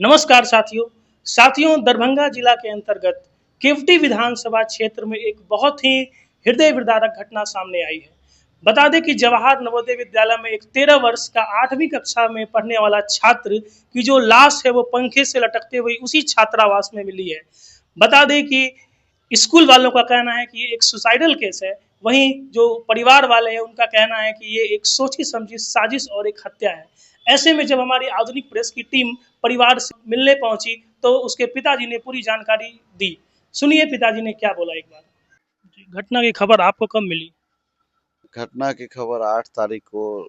नमस्कार साथियों दरभंगा जिला के अंतर्गत केवटी विधानसभा क्षेत्र में एक बहुत ही हृदय विदारक घटना सामने आई है। बता दें कि जवाहर नवोदय विद्यालय में एक 13 वर्ष का 8वीं कक्षा में पढ़ने वाला छात्र की जो लाश है वो पंखे से लटकते हुए उसी छात्रावास में मिली है। बता दें कि स्कूल वालों का कहना है कि ये एक सुसाइडल केस है। वहीं जो परिवार वाले हैं उनका कहना है कि ये एक सोची समझी साजिश और एक हत्या है। ऐसे में जब हमारी आधुनिक प्रेस की टीम परिवार से मिलने पहुंची तो उसके पिताजी ने पूरी जानकारी दी। सुनिए पिताजी ने क्या बोला एक बार। घटना की खबर आपको कब मिली? घटना की खबर 8 तारीख को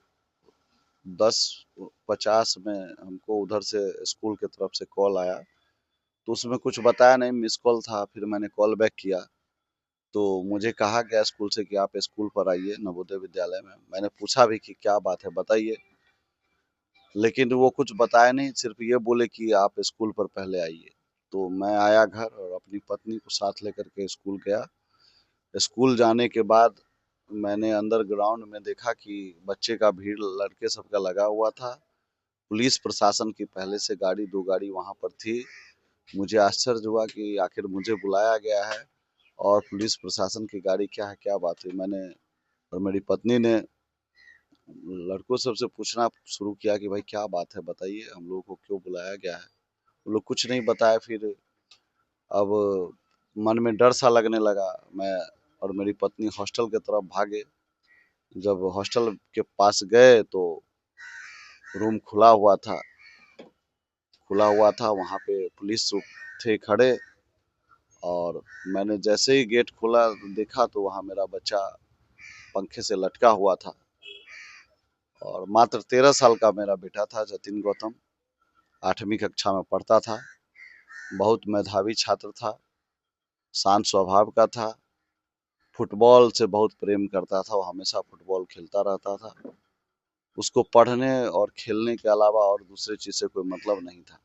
10:50 में हमको उधर से स्कूल की तरफ से कॉल आया। तो उसमें कुछ बताया नहीं, मिस कॉल था। फिर मैंने कॉल बैक किया तो मुझे कहा गया स्कूल से कि आप स्कूल पर आइए नवोदय विद्यालय में। मैंने पूछा भी कि क्या बात है बताइए, लेकिन वो कुछ बताया नहीं, सिर्फ ये बोले कि आप स्कूल पर पहले आइए। तो मैं आया घर और अपनी पत्नी को साथ लेकर के स्कूल गया। स्कूल जाने के बाद मैंने अंदर ग्राउंड में देखा कि बच्चे का भीड़ लड़के सबका लगा हुआ था। पुलिस प्रशासन की पहले से गाड़ी 2 गाड़ी वहां पर थी। मुझे आश्चर्य हुआ कि आखिर मुझे बुलाया गया है और पुलिस प्रशासन की गाड़ी क्या है, क्या बात है। मैंने और मेरी पत्नी ने लड़कों सबसे पूछना शुरू किया कि भाई क्या बात है बताइए, हम लोगों को क्यों बुलाया गया है। वो लोग कुछ नहीं बताए। फिर अब मन में डर सा लगने लगा। मैं और मेरी पत्नी हॉस्टल की तरफ भागे। जब हॉस्टल के पास गए तो रूम खुला हुआ था, वहाँ पे पुलिस थे खड़े। और मैंने जैसे ही गेट खोला देखा तो वहाँ मेरा बच्चा पंखे से लटका हुआ था। और मात्र 13 साल का मेरा बेटा था, जतिन गौतम। 8वीं कक्षा में पढ़ता था। बहुत मेधावी छात्र था, शांत स्वभाव का था। फुटबॉल से बहुत प्रेम करता था, वो हमेशा फुटबॉल खेलता रहता था। उसको पढ़ने और खेलने के अलावा और दूसरे चीज से कोई मतलब नहीं था।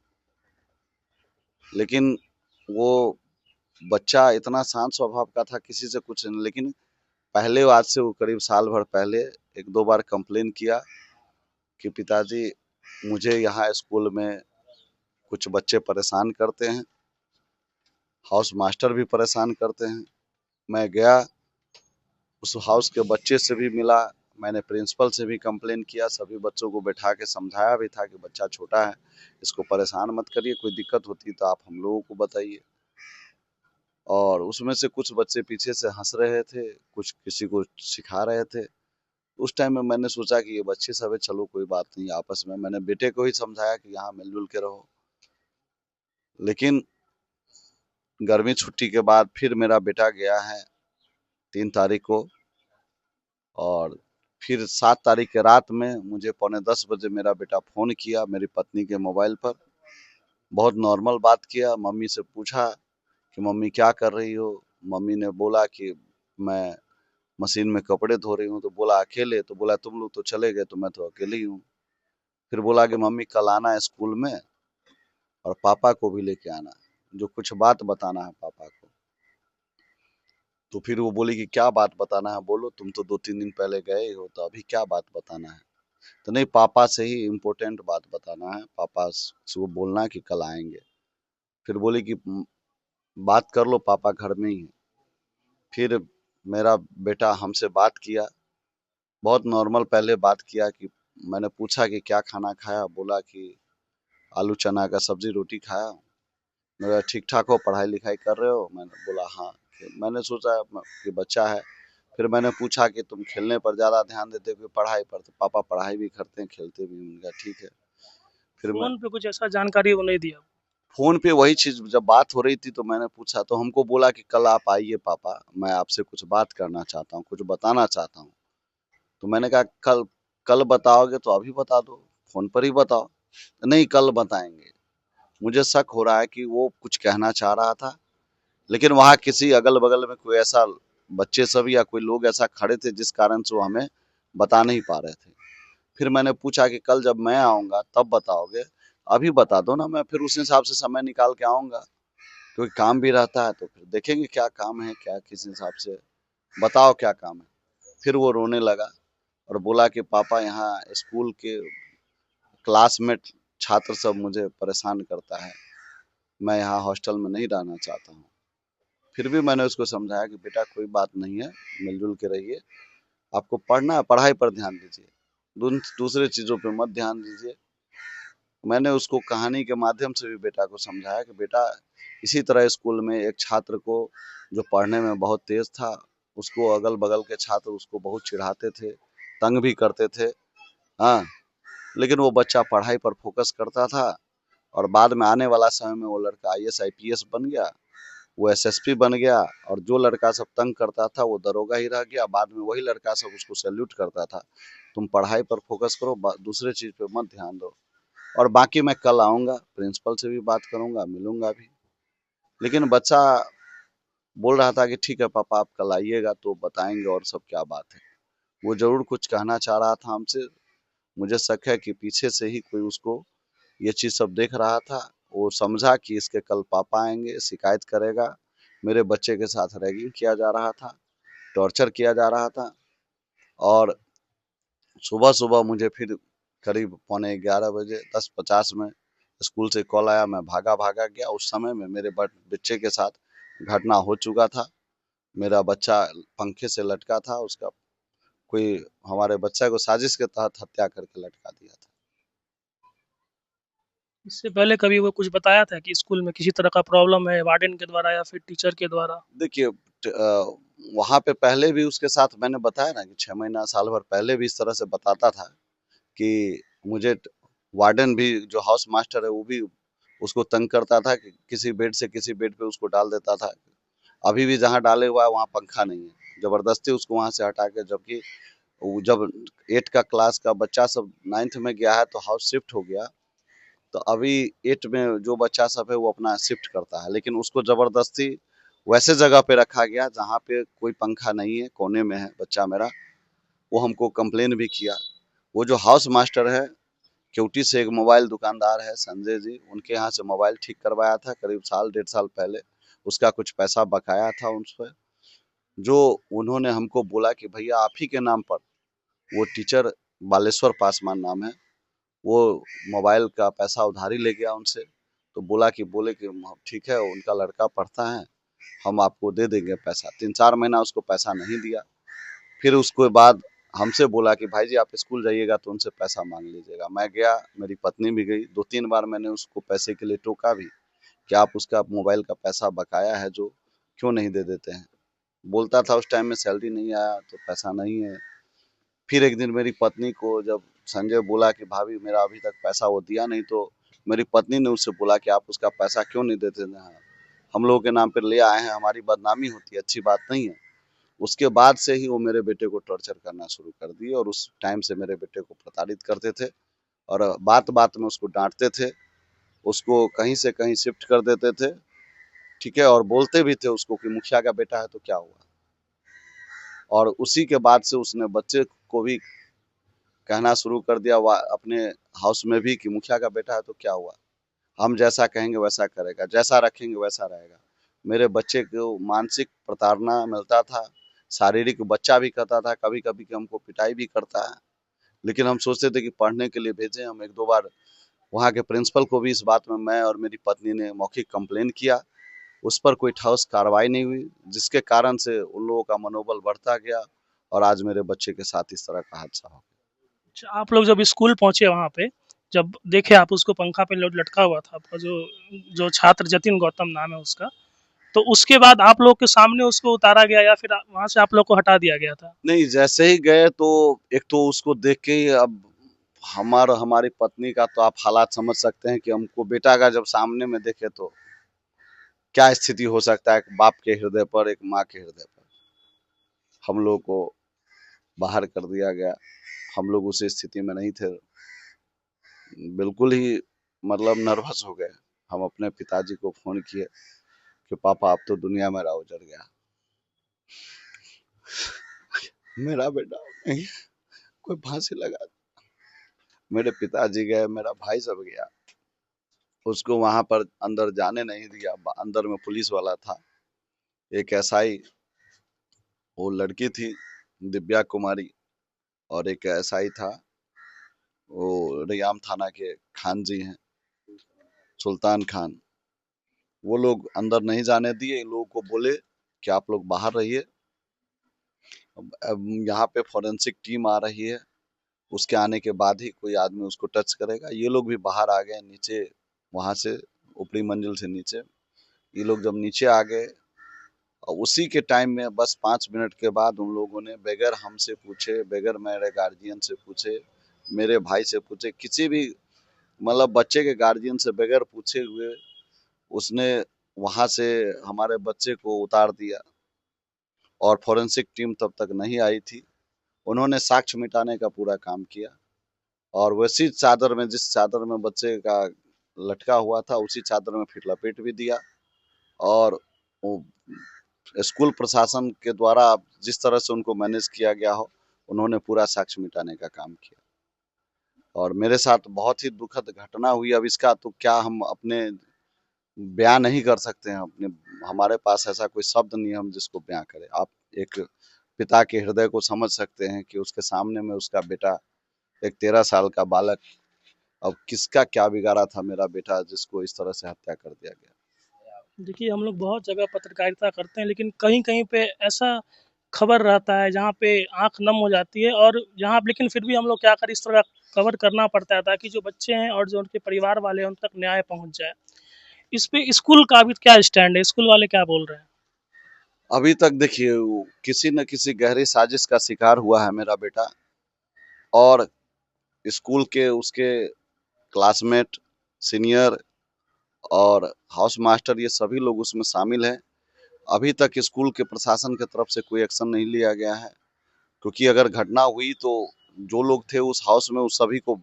लेकिन वो बच्चा इतना शांत स्वभाव का था, किसी से कुछ नहीं। लेकिन पहले, आज से वो करीब साल भर पहले, 1-2 बार कंप्लेन किया कि पिताजी मुझे यहाँ स्कूल में कुछ बच्चे परेशान करते हैं, हाउस मास्टर भी परेशान करते हैं। मैं गया, उस हाउस के बच्चे से भी मिला, मैंने प्रिंसिपल से भी कंप्लेन किया, सभी बच्चों को बैठा के समझाया भी था कि बच्चा छोटा है, इसको परेशान मत करिए, कोई दिक्कत होती तो आप हम लोगों को बताइए। और उसमें से कुछ बच्चे पीछे से हंस रहे थे, कुछ किसी को सिखा रहे थे। उस टाइम में मैंने सोचा कि ये बच्चे सब है, चलो कोई बात नहीं। आपस में मैंने बेटे को ही समझाया कि यहाँ मिलजुल के रहो। लेकिन गर्मी छुट्टी के बाद फिर मेरा बेटा गया है 3 तारीख को। और फिर 7 तारीख के रात में मुझे पौने 10 बजे मेरा बेटा फोन किया मेरी पत्नी के मोबाइल पर। बहुत नॉर्मल बात किया, मम्मी से पूछा कि मम्मी क्या कर रही हो। मम्मी ने बोला कि मैं मशीन में कपड़े धो रही हूँ। तो बोला अकेले? तो बोला तुम लोग तो चले गए तो मैं तो अकेली हूँ। फिर बोला कि मम्मी कल आना है स्कूल में और पापा को भी लेके आना, जो कुछ बात बताना है पापा को। तो फिर वो बोली कि क्या बात बताना है बोलो, तुम तो 2-3 दिन पहले गए हो, तो अभी क्या बात बताना है। तो नहीं, पापा से ही इम्पोर्टेंट बात बताना है, पापा से वो बोलना है कि कल आएंगे। फिर बोली कि बात कर लो, पापा घर में ही है। फिर मेरा बेटा हमसे बात किया, बहुत नॉर्मल पहले बात किया कि मैंने पूछा कि क्या खाना खाया, बोला कि आलू चना का सब्जी रोटी खाया। मेरा ठीक ठाक हो, पढ़ाई लिखाई कर रहे हो? मैंने बोला हाँ। फिर मैंने सोचा कि बच्चा है। फिर मैंने पूछा कि तुम खेलने पर ज़्यादा ध्यान देते हो कि पढ़ाई पर? तो पापा पढ़ाई भी करते हैं खेलते भी हैं। उनका ठीक है। फिर मैं फोन पे कुछ ऐसा जानकारी वो नहीं दिया? फोन पे वही चीज जब बात हो रही थी तो मैंने पूछा, तो हमको बोला कि कल आप आइए पापा, मैं आपसे कुछ बात करना चाहता हूँ, कुछ बताना चाहता हूँ। तो मैंने कहा कल कल बताओगे तो अभी बता दो, फोन पर ही बताओ। नहीं, कल बताएंगे। मुझे शक हो रहा है कि वो कुछ कहना चाह रहा था, लेकिन वहाँ किसी अगल बगल में कोई ऐसा बच्चे सब या कोई लोग ऐसा खड़े थे जिस कारण से वो हमें बता नहीं पा रहे थे। फिर मैंने पूछा कि कल जब मैं आऊंगा तब बताओगे? अभी बता दो ना, मैं फिर उस हिसाब से समय निकाल के आऊंगा, क्योंकि काम भी रहता है। तो फिर देखेंगे क्या काम है, क्या किस हिसाब से, बताओ क्या काम है। फिर वो रोने लगा और बोला कि पापा यहाँ स्कूल के क्लासमेट छात्र सब मुझे परेशान करता है। मैं यहाँ हॉस्टल में नहीं रहना चाहता हूँ। फिर भी मैंने उसको समझाया कि बेटा कोई बात नहीं है, मिलजुल के रहिए, आपको पढ़ना है, पढ़ाई पर ध्यान दीजिए, दूसरे चीज़ों पे मत ध्यान दीजिए। मैंने उसको कहानी के माध्यम से भी बेटा को समझाया कि बेटा इसी तरह स्कूल में एक छात्र को जो पढ़ने में बहुत तेज था, उसको अगल बगल के छात्र उसको बहुत चिढ़ाते थे, तंग भी करते थे। हाँ, लेकिन वो बच्चा पढ़ाई पर फोकस करता था और बाद में आने वाला समय में वो लड़का आईएएस आईपीएस बन गया, वो एसएसपी बन गया, और जो लड़का सब तंग करता था वो दरोगा ही रह गया। बाद में वही लड़का सब उसको सैल्यूट करता था, तुम पढ़ाई पर फोकस करो, दूसरे चीज पे मत ध्यान दो। और बाकी मैं कल आऊंगा, प्रिंसिपल से भी बात करूंगा, मिलूंगा भी। लेकिन बच्चा बोल रहा था कि ठीक है पापा, आप कल आइएगा तो बताएंगे और सब क्या बात है। वो जरूर कुछ कहना चाह रहा था हमसे। मुझे शक है कि पीछे से ही कोई उसको ये चीज सब देख रहा था। वो समझा कि इसके कल पापा आएंगे, शिकायत करेगा, मेरे बच्चे के साथ रैगिंग किया जा रहा था, टॉर्चर किया जा रहा था। और सुबह सुबह मुझे फिर करीब पौने 11 बजे 10:50 में स्कूल से कॉल आया। मैं भागा भागा गया। उस समय में मेरे बच्चे के साथ घटना हो चुका था। मेरा बच्चा पंखे से लटका था, उसका कोई हमारे बच्चा को साजिश के तहत हत्या करके लटका दिया था। इससे पहले कभी वो कुछ बताया था कि स्कूल में किसी तरह का प्रॉब्लम है वार्डन के द्वारा या फिर टीचर के द्वारा? देखिए, वहाँ पे पहले भी उसके साथ मैंने बताया ना कि 6 महीना साल भर पहले भी इस तरह से बताता था कि मुझे वार्डन भी, जो हाउस मास्टर है, वो भी उसको तंग करता था कि किसी बेड से किसी बेड पे उसको डाल देता था। अभी भी जहाँ डाले हुआ है वहाँ पंखा नहीं है, जबरदस्ती उसको वहाँ से हटा के, जबकि जब 8 का क्लास का बच्चा सब 9th में गया है तो हाउस शिफ्ट हो गया, तो अभी 8 में जो बच्चा सब है वो अपना शिफ्ट करता है, लेकिन उसको जबरदस्ती वैसे जगह पे रखा गया जहाँ पे कोई पंखा नहीं है, कोने में है बच्चा मेरा। वो हमको कंप्लेन भी किया। वो जो हाउस मास्टर है, केवटी से एक मोबाइल दुकानदार है संजय जी, उनके यहाँ से मोबाइल ठीक करवाया था करीब साल 1.5 साल पहले। उसका कुछ पैसा बकाया था उन पर, जो उन्होंने हमको बोला कि भैया आप ही के नाम पर, वो टीचर बालेश्वर पासवान नाम है, वो मोबाइल का पैसा उधारी ले गया उनसे। तो बोले कि ठीक है, उनका लड़का पढ़ता है, हम आपको दे देंगे पैसा। 3-4 महीना उसको पैसा नहीं दिया। फिर उसके बाद हमसे बोला कि भाई जी आप स्कूल जाइएगा तो उनसे पैसा मांग लीजिएगा। मैं गया, मेरी पत्नी भी गई। 2-3 बार मैंने उसको पैसे के लिए टोका भी कि आप उसका मोबाइल का पैसा बकाया है जो, क्यों नहीं दे देते हैं। बोलता था उस टाइम में सैलरी नहीं आया तो पैसा नहीं है। फिर एक दिन मेरी पत्नी को जब संजय बोला कि भाभी मेरा अभी तक पैसा वो दिया नहीं, तो मेरी पत्नी ने उससे बोला कि आप उसका पैसा क्यों नहीं देते हैं, हम लोगों के नाम पर ले आए हैं, हमारी बदनामी होती है, अच्छी बात नहीं है। उसके बाद से ही वो मेरे बेटे को टॉर्चर करना शुरू कर दिए, और उस टाइम से मेरे बेटे को प्रताड़ित करते थे और बात बात में उसको डांटते थे, उसको कहीं से कहीं शिफ्ट कर देते थे। ठीक है, और बोलते भी थे उसको कि मुखिया का बेटा है तो क्या हुआ। और उसी के बाद से उसने बच्चे को भी कहना शुरू कर दिया अपने हाउस में भी कि मुखिया का बेटा है तो क्या हुआ, हम जैसा कहेंगे वैसा करेगा, जैसा रखेंगे वैसा रहेगा। मेरे बच्चे को मानसिक प्रताड़ना मिलता था, शारीरिक बच्चा भी कहता था कभी कभी कि हमको पिटाई भी करता है। लेकिन हम सोचते थे कि पढ़ने के लिए भेजें। हम 1-2 बार वहाँ के प्रिंसिपल को भी इस बात में मैं और मेरी पत्नी ने मौखिक कंप्लेन किया, उस पर कोई ठोस कार्रवाई नहीं हुई, जिसके कारण से उन लोगों का मनोबल बढ़ता गया और आज मेरे बच्चे के साथ इस तरह का हादसा हो गया। अच्छा, आप लोग जब स्कूल पहुंचे वहाँ पे, जब देखे आप उसको पंखा पे लटका हुआ था, आपका जो जो छात्र जतिन गौतम नाम है उसका, तो उसके बाद आप लोग के सामने उसको उतारा गया या फिर वहां से आप लोग को हटा दिया गया था? नहीं, जैसे ही गए तो एक तो उसको देख के ही, अब हमारी पत्नी का तो आप हालात समझ सकते हैं कि हमको बेटा का जब सामने में देखे तो क्या स्थिति हो सकता है, एक बाप के हृदय पर, एक माँ के हृदय पर। हम लोग को बाहर कर दिया गया, हम लोग उस स्थिति में नहीं थे, बिल्कुल ही मतलब नर्वस हो गए। हम अपने पिताजी को फोन किए कि पापा अब तो दुनिया मेरा उजड़ गया, मेरा बेटा नहीं, कोई फांसी लगा। मेरे पिताजी गए, मेरा भाई सब गया, उसको वहां पर अंदर जाने नहीं दिया। अंदर में पुलिस वाला था, एक एसआई, वो लड़की थी दिव्या कुमारी, और एक एसआई था, वो रैयाम थाना के खान जी हैं, सुल्तान खान, वो लोग अंदर नहीं जाने दिए। इन लोगों को बोले कि आप लोग बाहर रहिए, अब यहाँ पे फॉरेंसिक टीम आ रही है, उसके आने के बाद ही कोई आदमी उसको टच करेगा। ये लोग भी बाहर आ गए नीचे, वहां से ऊपरी मंजिल से नीचे। ये लोग जब नीचे आ गए और उसी के टाइम में बस 5 मिनट के बाद उन लोगों ने बगैर हमसे पूछे, बगैर मेरे गार्जियन से पूछे, मेरे भाई से पूछे, किसी भी मतलब बच्चे के गार्जियन से बगैर पूछे हुए उसने वहां से हमारे बच्चे को उतार दिया। और फॉरेंसिक टीम तब तक नहीं आई थी। उन्होंने साक्ष्य मिटाने का पूरा काम किया और वैसी चादर में, जिस चादर में बच्चे का लटका हुआ था, उसी चादर में फिर लपेट भी दिया। और वो स्कूल प्रशासन के द्वारा जिस तरह से उनको मैनेज किया गया हो, उन्होंने पूरा साक्ष्य मिटाने का काम किया। और मेरे साथ बहुत ही दुखद घटना हुई। अब इसका तो क्या हम अपने बयां नहीं कर सकते हैं अपने, हमारे पास ऐसा कोई शब्द नहीं है हम जिसको बयां करें। आप एक पिता के हृदय को समझ सकते हैं कि उसके सामने में उसका बेटा, एक 13 साल का बालक, अब किसका क्या बिगाड़ा था मेरा बेटा जिसको इस तरह से हत्या कर दिया गया। देखिए, हम लोग बहुत जगह पत्रकारिता करते हैं, लेकिन कहीं-कहीं पे ऐसा खबर रहता है जहाँ पे आँख नम हो जाती है, और जहाँ लेकिन फिर भी हम लोग क्या करें, इस तरह कवर करना पड़ता है ताकि जो बच्चे हैं और जो उनके परिवार वाले हैं उन तक न्याय पहुँच जाए। इस पे स्कूल का अभी क्या स्टैंड है? स्कूल वाले क्या बोल रहे हैं? अभी तक देखिए, किसी न किसी गहरी साजिश का शिकार हुआ है मेरा बेटा। और स्कूल के उसके क्लासमेट, सीनियर और हाउस मास्टर, ये सभी लोग उसमें शामिल हैं। अभी तक स्कूल के प्रशासन की तरफ से कोई एक्शन नहीं लिया गया है, क्योंकि अगर घटना हुई तो जो लोग थे उस हाउस में, उस सभी को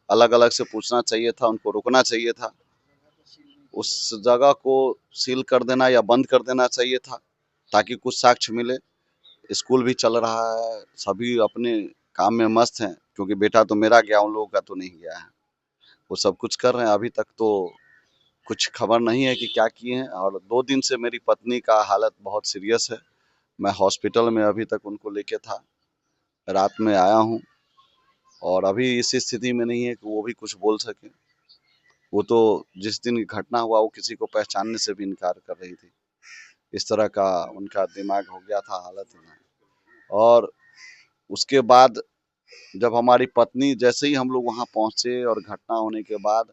अलग अलग से पूछना चाहिए था, उनको रोकना चाहिए था, उस जगह को सील कर देना या बंद कर देना चाहिए था ताकि कुछ साक्ष्य मिले। स्कूल भी चल रहा है, सभी अपने काम में मस्त हैं, क्योंकि बेटा तो मेरा गया, उन लोगों का तो नहीं गया है। वो सब कुछ कर रहे हैं। अभी तक तो कुछ खबर नहीं है कि क्या किए हैं। और 2 दिन से मेरी पत्नी का हालत बहुत सीरियस है। मैं हॉस्पिटल में अभी तक उनको लेके था, रात में आया हूँ और अभी इस स्थिति में नहीं है कि वो भी कुछ बोल सके। वो तो जिस दिन घटना हुआ वो किसी को पहचानने से भी इनकार कर रही थी, इस तरह का उनका दिमाग हो गया था, हालत है। और उसके बाद जब हमारी पत्नी, जैसे ही हम लोग वहाँ पहुँचे और घटना होने के बाद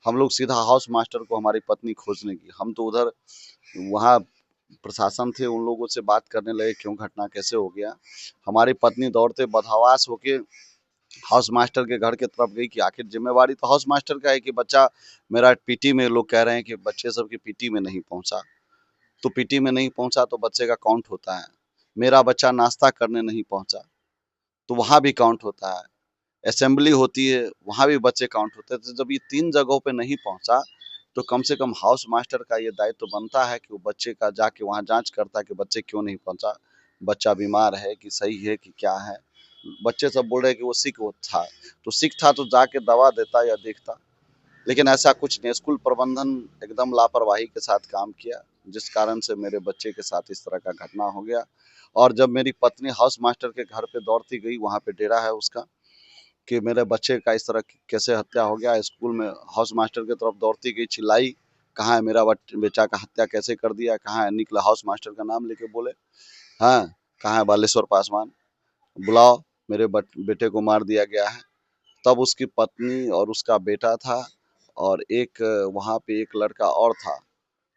हम लोग सीधा हाउस मास्टर को हमारी पत्नी खोजने की, हम तो उधर वहाँ प्रशासन थे, उन लोगों से बात करने लगे क्यों घटना कैसे हो गया। हमारी पत्नी दौड़ते बदहवास होके हाउस मास्टर के घर के तरफ गई कि आखिर जिम्मेवारी तो हाउस मास्टर का है कि बच्चा मेरा पीटी में, लोग कह रहे हैं कि बच्चे सब की पीटी में नहीं पहुंचा, तो पीटी में नहीं पहुंचा तो बच्चे का काउंट होता है। मेरा बच्चा नाश्ता करने नहीं पहुंचा तो वहां भी काउंट होता है। असेंबली होती है वहां भी बच्चे काउंट होते हैं। तो जब ये 3 जगहों पे नहीं पहुंचा तो कम से कम हाउस मास्टर का ये दायित्व तो बनता है कि वो बच्चे का जाके वहां जांच करता है कि बच्चे क्यों नहीं पहुंचा, बच्चा बीमार है कि सही है कि क्या है। बच्चे सब बोल रहे हैं कि वो सिक वो था, तो सिक था तो जाके दवा देता या देखता, लेकिन ऐसा कुछ नहीं। स्कूल प्रबंधन एकदम लापरवाही के साथ काम किया, जिस कारण से मेरे बच्चे के साथ इस तरह का घटना हो गया। और जब मेरी पत्नी हाउस मास्टर के घर पे दौड़ती गई, वहाँ पे डेरा है उसका, कि मेरे बच्चे का इस तरह कैसे हत्या हो गया, स्कूल में हाउस मास्टर की तरफ दौड़ती गई, चिल्लाई कहाँ है मेरा बेटा का हत्या कैसे कर दिया, कहाँ है, निकला हाउस मास्टर का नाम लेके बोले, हाँ कहाँ है बालेश्वर पासवान, बुलाओ, मेरे बेटे को मार दिया गया है। तब उसकी पत्नी और उसका बेटा था और एक वहाँ पे एक लड़का और था,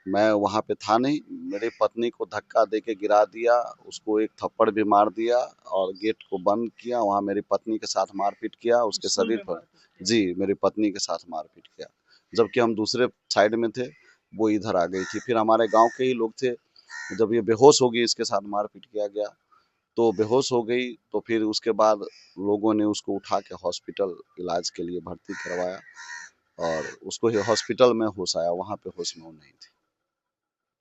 मैं वहाँ पे था नहीं। मेरी पत्नी को धक्का दे के गिरा दिया, उसको एक थप्पड़ भी मार दिया और गेट को बंद किया। वहाँ मेरी पत्नी के साथ मारपीट किया, उसके स्कूल शरीर में पर, मारपीट? जी मेरी पत्नी के साथ मारपीट किया, जबकि हम दूसरे साइड में थे, वो इधर आ गई थी। फिर हमारे गांव के ही लोग थे, जब ये बेहोश हो गई, इसके साथ मारपीट किया गया तो बेहोश हो गई, तो फिर उसके बाद लोगों ने उसको उठा के हॉस्पिटल इलाज के लिए भर्ती करवाया और उसको हॉस्पिटल में होश आया, वहाँ पे होश में वो नहीं थी।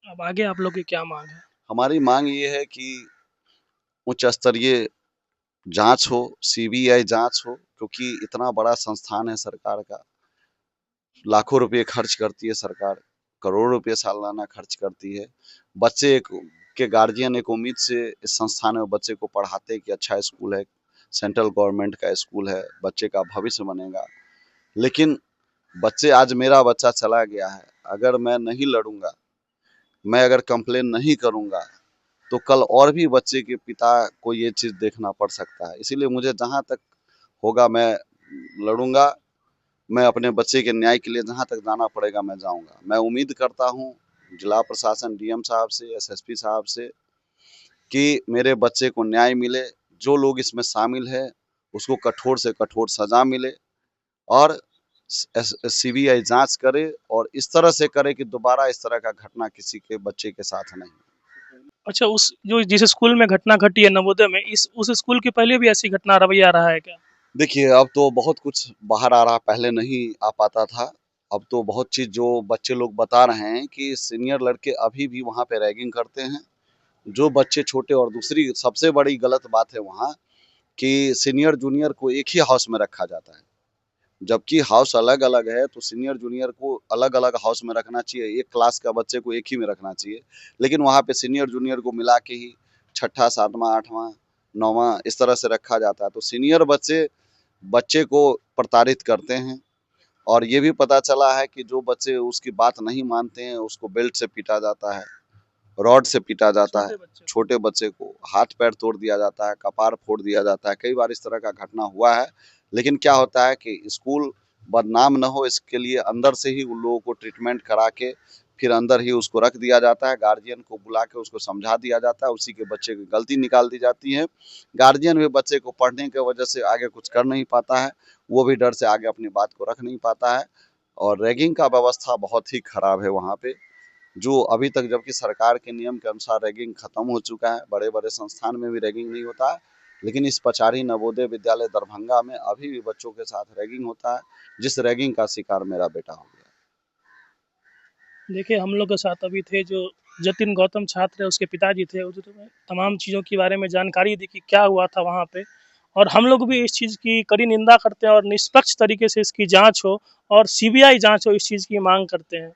अब आगे आप लोग की क्या माँग है? हमारी मांग ये है कि उच्च स्तरीय जांच हो, सीबीआई जांच हो, क्योंकि इतना बड़ा संस्थान है सरकार का, लाखों रुपए खर्च करती है सरकार, करोड़ों रुपए सालाना खर्च करती है। बच्चे के गार्जियन एक उम्मीद से इस संस्थान में बच्चे को पढ़ाते हैं कि अच्छा स्कूल है, सेंट्रल गवर्नमेंट का स्कूल है, बच्चे का भविष्य बनेगा। लेकिन आज मेरा बच्चा चला गया है, अगर मैं नहीं लड़ूंगा, मैं अगर कंप्लेन नहीं करूंगा, तो कल और भी बच्चे के पिता को ये चीज़ देखना पड़ सकता है। इसीलिए मुझे जहाँ तक होगा मैं लड़ूंगा। मैं अपने बच्चे के न्याय के लिए जहाँ तक जाना पड़ेगा मैं जाऊंगा। मैं उम्मीद करता हूँ जिला प्रशासन, डीएम साहब से, एसएसपी साहब से कि मेरे बच्चे को न्याय मिले, जो लोग इसमें शामिल है उसको कठोर से कठोर सजा मिले और सीबीआई जांच करे और इस तरह से करे कि दोबारा इस तरह का घटना किसी के बच्चे के साथ नहीं। अच्छा, उस जो जिस स्कूल में घटना घटी है नवोदय में, इस उस स्कूल के पहले भी ऐसी घटना रवैया रहा है क्या? देखिए, अब तो बहुत कुछ बाहर आ रहा, पहले नहीं आ पाता था। अब तो बहुत चीज़ जो बच्चे लोग बता रहे हैं कि सीनियर लड़के अभी भी वहाँ पे रैगिंग करते हैं, जो बच्चे छोटे। और दूसरी सबसे बड़ी गलत बात है वहाँ कि सीनियर जूनियर को एक ही हाउस में रखा जाता है, जबकि हाउस अलग अलग है। तो सीनियर जूनियर को अलग अलग हाउस में रखना चाहिए, एक क्लास का बच्चे को एक ही में रखना चाहिए। लेकिन वहाँ पे सीनियर जूनियर को मिला के ही छठा, सातवां, आठवां, नौवां इस तरह से रखा जाता है। तो सीनियर बच्चे बच्चे को प्रताड़ित करते हैं। और ये भी पता चला है कि जो बच्चे उसकी बात नहीं मानते हैं उसको बेल्ट से पीटा जाता है, रॉड से पीटा जाता है। छोटे बच्चे को हाथ पैर तोड़ दिया जाता है, कपार फोड़ दिया जाता है। कई बार इस तरह का घटना हुआ है। लेकिन क्या होता है कि स्कूल बदनाम न हो, इसके लिए अंदर से ही उन लोगों को ट्रीटमेंट करा के फिर अंदर ही उसको रख दिया जाता है। गार्जियन को बुला के उसको समझा दिया जाता है, उसी के बच्चे की गलती निकाल दी जाती है। गार्जियन भी बच्चे को पढ़ने की वजह से आगे कुछ कर नहीं पाता है, वो भी डर से आगे अपनी बात को रख नहीं पाता है। और रैगिंग का व्यवस्था बहुत ही खराब है वहाँ पे, जो अभी तक, जबकि सरकार के नियम के अनुसार रैगिंग खत्म हो चुका है, बड़े बड़े संस्थान में भी रैगिंग नहीं होता है। लेकिन इस पचारी नवोदय विद्यालय दरभंगा में अभी भी बच्चों के साथ रैगिंग होता है, जिस रैगिंग का शिकार मेरा बेटा हो गया। देखिए, हम लोग के साथ अभी थे जो जतिन गौतम छात्र है, उसके पिताजी थे। उन्होंने तमाम चीज़ों के बारे में जानकारी दी कि क्या हुआ था वहाँ पे, और हम लोग भी इस चीज़ की कड़ी निंदा करते हैं और निष्पक्ष तरीके से इसकी जांच हो और सीबीआई जांच हो, इस चीज़ की मांग करते हैं।